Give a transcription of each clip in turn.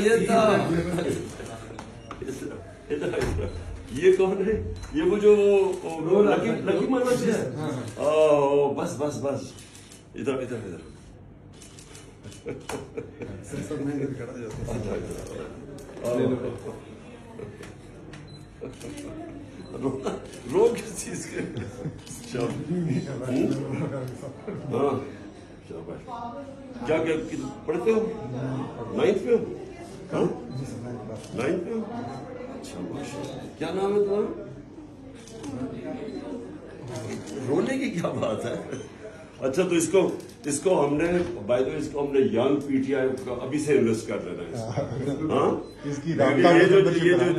ये था। ये कौन है? ये वो जो लकी मनोज है। ओ बस बस बस, इधर इधर इधर। रो किस चीज के? हाँ शाबाश। क्या क्या पढ़ते हो? 9th में हो? हाँ 9th में हो? शाबाश। क्या नाम है तुम्हारा? रोने की क्या बात है? अच्छा तो इसको हमने बाय द वे इसको हमने यंग पीटीआई को अभी से इन्वेस्ट कर लेना है। हाँ ये जो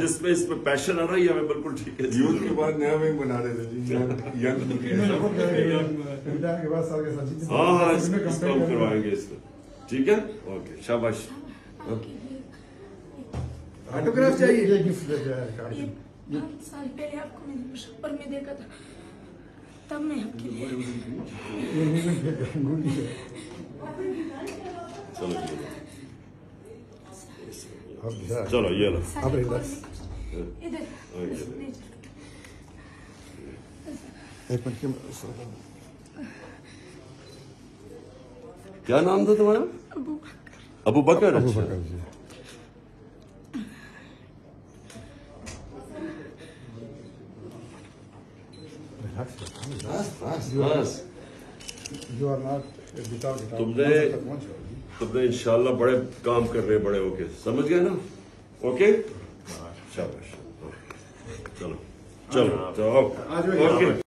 जिसमें इसमें पैशन आ रहा है ये हमें बिल्कुल ठीक है। यूथ के बाद नया विंग बना रहे थे जी, यंग हाँ हाँ इसको हम करवाएंगे इसको। ठीक है ओके शाबाश। ऑटोग्राफ चाहिए। ये गिफ्ट दे दिया है। ये 5 साल पहले आपको मैंने मुशक्कर में देखा था, तब मैं आपके लिए चलो ये लो। इधर एक मिनट क्या नाम था तुम्हारा? अबू बकर। अच्छा बस तुमने इंशाल्लाह बड़े काम करने बड़े होके, समझ गए ना? ओके शाबाश। चलो चलो चलो ओके।